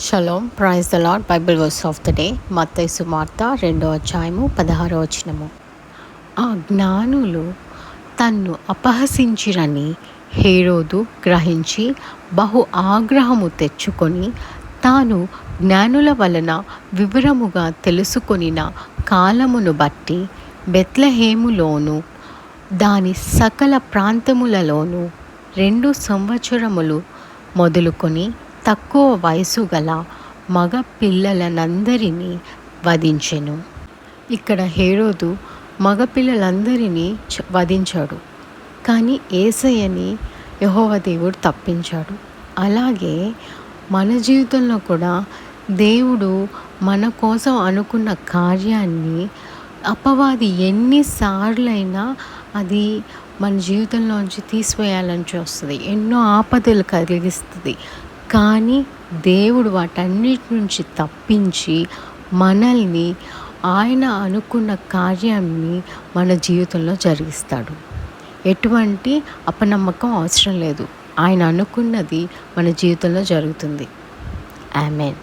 Shalom praise the Lord. Bible verse of the day మత్తయి సువార్త 2వ అధ్యాయము 16వ వచనము. ఆ జ్ఞానులు తన్ను అపహసించిరని హేరోదు గ్రహించి బహు ఆగ్రహము తెచ్చుకొని తాను జ్ఞానుల వలన వివరముగా తెలుసుకొనిన కాలమును బట్టి బెత్లెహేములోను దాని సకల ప్రాంతములలోనూ 2 సంవత్సరములు మొదలుకొని తక్కువ వయసు గల మగ పిల్లలనందరినీ వధించెను. ఇక్కడ హేరోదు మగ పిల్లలందరినీ వధించాడు, కానీ యేసయ్యని యెహోవా దేవుడు తప్పించాడు. అలాగే మన జీవితంలో కూడా దేవుడు మన కోసం అనుకున్న కార్యాన్ని అపవాది ఎన్నిసార్లైనా అది మన జీవితంలోంచి తీసివేయాలని చూస్తుంది, ఎన్నో ఆపదలు కలిగిస్తుంది. కానీ దేవుడు వాటన్నిటి నుంచి తప్పించి మనల్ని ఆయన అనుకున్న కార్యాన్ని మన జీవితంలో జరిగిస్తాడు. ఎటువంటి అపనమ్మకం అవసరం లేదు. ఆయన అనుకున్నది మన జీవితంలో జరుగుతుంది. ఆమేన్.